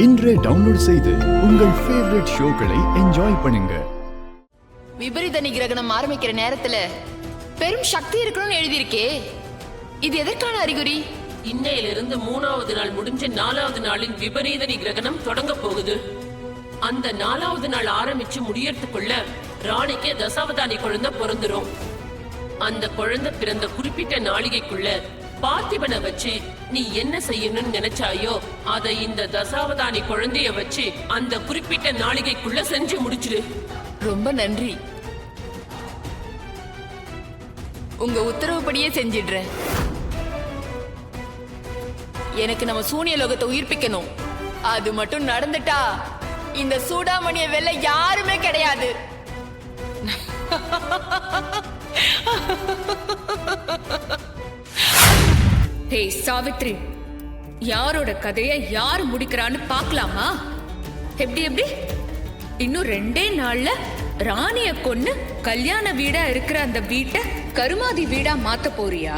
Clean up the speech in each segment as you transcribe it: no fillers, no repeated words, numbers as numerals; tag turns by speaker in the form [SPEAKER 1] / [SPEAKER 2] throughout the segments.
[SPEAKER 1] இன்றே டவுன்லோட் செய்து உங்கள் ஃபேவரட் ஷோக்களை என்ஜாய் பண்ணுங்க.
[SPEAKER 2] விபரீத நிகிரகணம் ஆரம்பிக்கிற நேரத்துல பெரும் சக்தி இருக்கணும்னு எழுதியிருக்கே, இது எதற்கான அறிகுறி?
[SPEAKER 3] இன்னையிலிருந்து 3வது நாள் முடிஞ்ச 4வது நாளின் விபரீத நிகிரகணம் தொடங்க போகுது. அந்த 4வது நாள் ஆரம்பிச்சு முடியறதுக்குள்ள ராணிக்கு தசாவதானி குழந்தை பிறந்துரும். அந்த குழந்தை பிறந்த குறிப்பிட்ட நாளிகைக்குள்ள பார்த்திபனை வச்சு நீ என்ன செய்யணும்னு நினைச்சாயோ அதை இந்த தசாவதானி குழந்தைய வச்சு அந்த குறிப்பிட்ட நாளிகைக்குள்ள செஞ்சு முடிச்சிரு.
[SPEAKER 2] ரொம்ப நன்றி. உங்க உத்தரவுப்படியே செஞ்சிடுறேன். எனக்கு நம்ம சூனிய லோகத்தை உயிர்ப்பிக்கணும். அது மட்டும் நடந்துட்டா இந்த சூடாமணிய வெல்ல யாருமே கிடையாது.
[SPEAKER 4] ஹே சாவித்ரி, யாரோட கதைய யார் முடிக்கிறான்னு பாக்கலாமா? எப்படி எப்படி இன்னும் 2 நாள்ல ராணிய கொன்னு கல்யாண வீடா இருக்கிற அந்த வீட்டை கருமாதி வீடா மாத்த போறியா?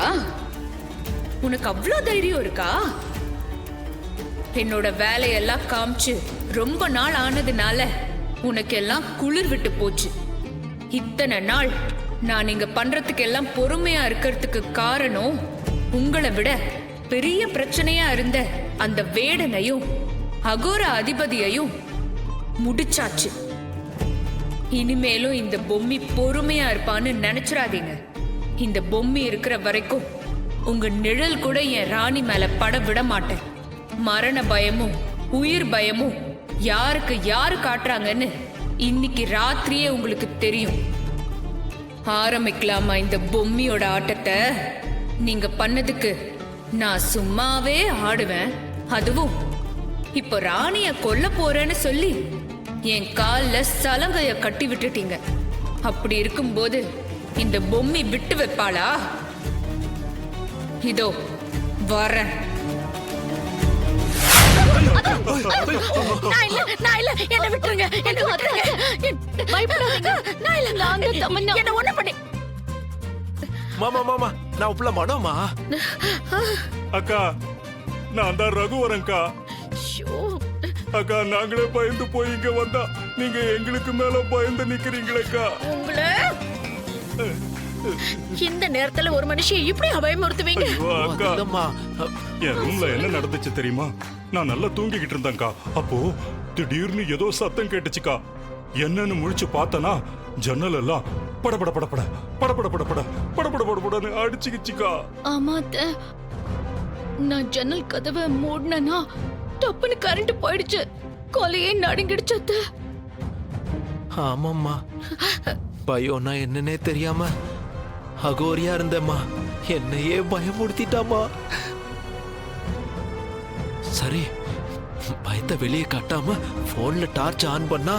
[SPEAKER 4] உனக்கு அவ்வளவு தைரியம் இருக்கா? என்னோட வேலையெல்லாம் காமிச்சு ரொம்ப நாள் ஆனதுனால உனக்கு எல்லாம் குளிர் விட்டு போச்சு. இத்தனை நாள் நான் இங்க பண்றதுக்கு எல்லாம் பொறுமையா இருக்கிறதுக்கு காரணம் உங்களை விட பெரிய பிரச்சனையா இருந்த அந்த வேடனையும் அகோர அதிபதியையும் முடிச்சாச்சு. இனிமேலும் இந்த பொம்மி பொறுமையா இருப்பான்னு நினைச்சிடாதீங்க. இந்த பொம்மி இருக்கிற வரைக்கும் உங்க நிழல் கூட என் ராணி மேல பட விட மாட்டேன். மரண பயமும் உயிர் பயமும் யாருக்கு யாரு காட்டுறாங்கன்னு இன்னைக்கு ராத்திரியே உங்களுக்கு தெரியும். ஆரம்பிக்கலாமா இந்த பொம்மியோட ஆட்டத்தை? நீங்க பண்ணதுக்கு நான் சும்மாவே ஆடுவேன். அதுவும் இப்போ ராணிய கொல்ல போறேன்னு சொல்லி என் கால்ல சலங்கைய கட்டி விட்டுட்டீங்க. அப்படி இருக்கும்போது இந்த பொம்மி விட்டு வைப்பாளா? இதோ வரேன். என்ன விட்டுருங்க, என்ன விட்டுருங்க. பயப்படாதீங்க. நான் இல்ல, நான் தமன்னா என்ன ஒண்ணு பண்ணி.
[SPEAKER 5] மாமா மாமா, நான் உள்ள மனோமா.
[SPEAKER 6] அக்கா, நான் தான் ரகுவரன்க்கா. அக்கா, நாங்களே பயந்து போய் இங்க வந்தா நீங்க எங்களுக்கு மேல பயந்து நிக்கிறீங்களேக்கா.
[SPEAKER 7] உங்களை இந்த நேரத்துல ஒரு மனுஷியை இப்படி பயமுறுத்துவீங்க?
[SPEAKER 6] அக்கா, என் ரூம்ல என்ன நடந்துச்சு தெரியுமா? நான் நல்லா தூங்கிக்கிட்டு இருந்தேன்க்கா. அப்போ திடீர்னு ஏதோ சத்தம் கேட்டுச்சுக்கா. என்னன்னு முழிச்சு பார்த்தனா ஜன்னல் எல்லாம் படபட படபட படபட படபட படபட படபடன்னு அடிச்சுக்கிச்சுக்கா.
[SPEAKER 7] ஆமா, நான் ஜன்னல் கதவை மூடினா டப்புன்னு கரண்ட் போயிடுச்சு. கொலையே நடுங்கிடுச்சு.
[SPEAKER 5] ஆமாம்மா, பயம்னா என்னன்னே தெரியாம அகோரியா இருந்தம்மா. என்னையே பயமுடுத்திட்டாமா. சரி, பயத்தை வெளியே காட்டாம போன்ல டார்ச் ஆன் பண்ணா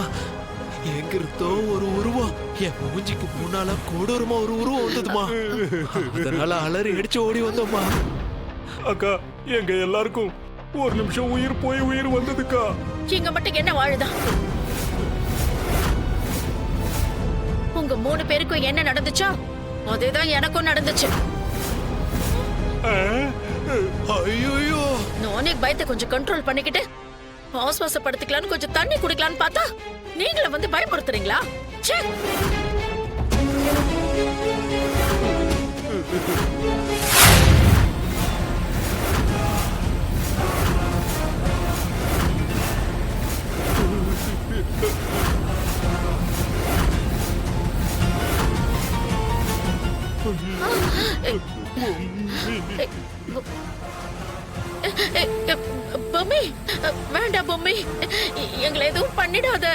[SPEAKER 5] எங்கிருந்தோ ஒரு உருவம் என் மூஞ்சிக்கு முன்னால கொடூரமா ஒரு உருவம் வந்ததுமா. அதனால அலறி அடிச்சு ஓடி வந்தோம்மா.
[SPEAKER 6] அக்கா, எங்க எல்லாருக்கும் ஒரு நிமிஷம் உயிர் போய் உயிர் வந்ததுக்கா.
[SPEAKER 7] இங்க மட்டும் என்ன வாழுதா? உங்க 3 பேருக்கும் என்ன நடந்துச்சா அதேதான் எனக்கும் நடந்துச்சு.
[SPEAKER 5] ஐயோ,
[SPEAKER 7] நானே பயத்தை கொஞ்சம் கண்ட்ரோல் பண்ணிக்கிட்டு ஆஸ்வாசப்படுத்திக்கலான்னு கொஞ்சம் தண்ணி குடிக்கலான்னு பார்த்தா நீங்கள வந்து பயமுறுத்துறீங்களா? ச்சே. பொம்மி, வேண்டாம் பொம்மி, எங்களை எதுவும் பண்ணிடாத.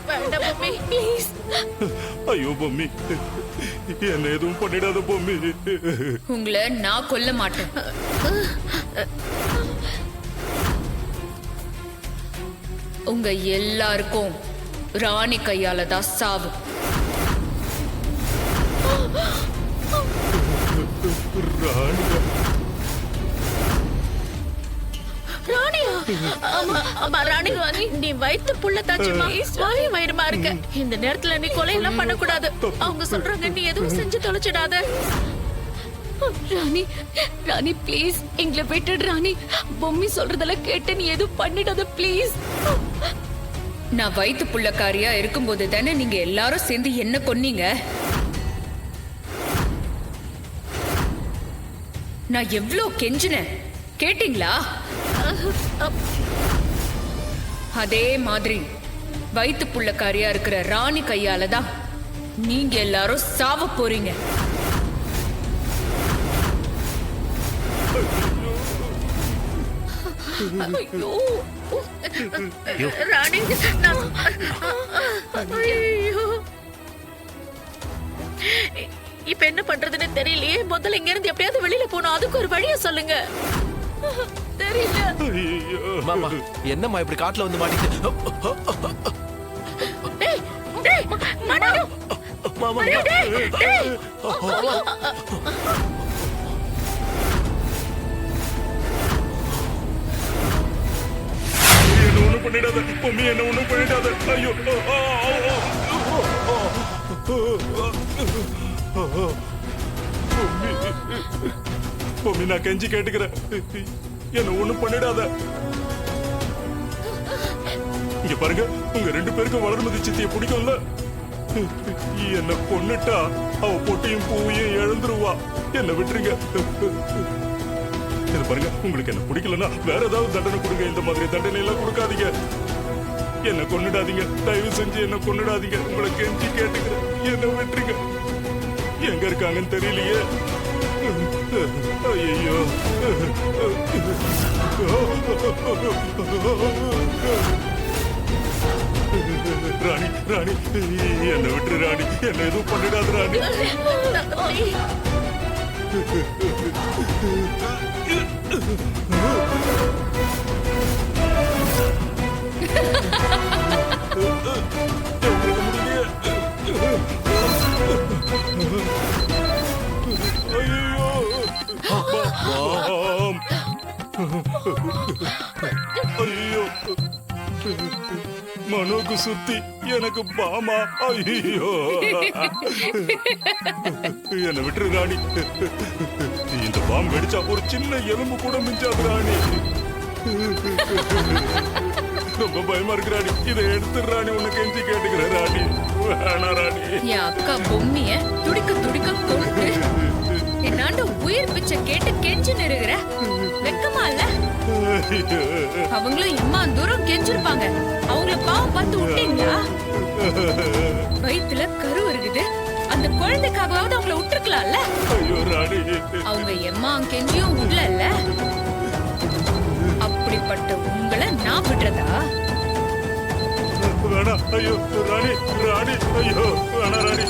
[SPEAKER 7] வேண்டாம் பொம்மி, ப்ளீஸ்.
[SPEAKER 6] ஐயோ பொம்மி, என்ன எதுவும் பண்ணிடாத பொம்மி.
[SPEAKER 4] உங்களை நான் கொல்ல மாட்டேன். உங்க எல்லாருக்கும் ராணி கையால தான் சாவு.
[SPEAKER 7] ராணியா? ஆமா ராணி, நீ வயித்து புள்ள தாச்சுமா. வாய் வயிறுமா இருக்க. இந்த நேரத்துல நீ கொலை எல்லாம் பண்ணக்கூடாது. அவங்க சொல்றாங்க நீ எதுவும் செஞ்சு தொலைச்சிடாத.
[SPEAKER 4] ராணி ராணி ப்ளீஸ் எங்களை விட்டுடு ராணி. பொம்மி சொல்றதெல்லாம் கேட்டு நீ எதுவும் பண்ணிடாத ப்ளீஸ். நான் வயித்து புள்ளக்காரியா இருக்கும்போது தானே நீங்க எல்லாரும் சேர்ந்து என்ன கொன்னீங்க. நான் எவ்ளோ கெஞ்சினேன் கேட்டீங்களா? அதே மாதிரி வயித்து புள்ளக்காரியா இருக்கிற ராணி கையால தான் நீங்க எல்லாரும் சாவ போறீங்க.
[SPEAKER 7] ஐயோ ராணி ஐயோ இப்ப என்ன பண்றதுன்னு தெரியலையே. முதல்ல இங்க இருந்து எப்படியாவது வெளியில போகணும். அதுக்கு ஒரு வழியை சொல்லுங்க. தெரியல.
[SPEAKER 5] மாமா என்னம்மா இப்படி காட்டுல வந்து மாட்டிக்கிட்டு?
[SPEAKER 7] டேய் டேய் மனோ
[SPEAKER 5] மாமா
[SPEAKER 7] டேய் டேய்
[SPEAKER 6] என்ன ஒண்ணும் பண்ணிடாத பொம்மி, என்ன ஒண்ணும் பண்ணிடாத. ஐயோ பொம்மி, நான் கெஞ்சி கேட்டுக்கிறேன், என்ன ஒண்ணும் பண்ணிடாத. இங்க பாருங்க, உங்க 2 பேருக்கும் வளர்மதி சித்திய பிடிக்கும்ல. என்ன கொன்னுட்டா அவ பொட்டையும் பூவையும் இழந்துருவா. என்ன விட்டுருங்க. இது பாருங்க, உங்களுக்கு என்ன பிடிக்கலன்னா வேற ஏதாவது தண்டனை கொடுங்க. இந்த மாதிரி தண்டனை எல்லாம் கொடுக்காதீங்க. என்ன கொன்னுடாதீங்க, தயவு செஞ்சு என்ன கொன்னுடாதீங்க. உங்களை கெஞ்சி கேட்டுக்கிறேன், என்ன விட்டுருங்க. எங்க இருக்காங்கன்னு தெரியலையே. ஐயோ ராணி ராணி என்ன விட்டுரு ராணி, என்ன எதுவும் பண்ணிடாது ராணி. ஐயோ மனோக்கு சுத்தி எனக்கு பாமா. ஐயோ என்ன விட்டுரு ராணி. இந்த பாம் வெடிச்சா ஒரு சின்ன எலும்பு கூட மிஞ்சாது ராணி. ரொம்ப பயமா இருக்கு ராணி. இதை எடுத்து ராணி, உன்னை கெஞ்சி கேட்டுக்கிற ராணி. வேணா ராணி.
[SPEAKER 4] என் அக்கா பொம்மிய துடிக்க துடிக்க கொண்டு என்னாண்ட உயிர் பிச்சை கேட்டு கெஞ்சி நிறுகிற வெக்கமா இல்ல? அவங்களும் இம்மா தூரம் கெஞ்சிருப்பாங்க. அவங்கள பாவம் பார்த்து விட்டீங்களா? வயித்துல கரு இருக்குது, அந்த குழந்தைக்காகவாவது அவங்கள விட்டுருக்கலாம்ல.
[SPEAKER 6] ஐயோ ராணி,
[SPEAKER 4] அவங்க எம்மா கெஞ்சியும் விடல. அப்படிப்பட்ட உங்களை நான் விடுறதா?
[SPEAKER 6] வேணா. ஐயோ ராணி ராணி, ஐயோ வேணா ராணி.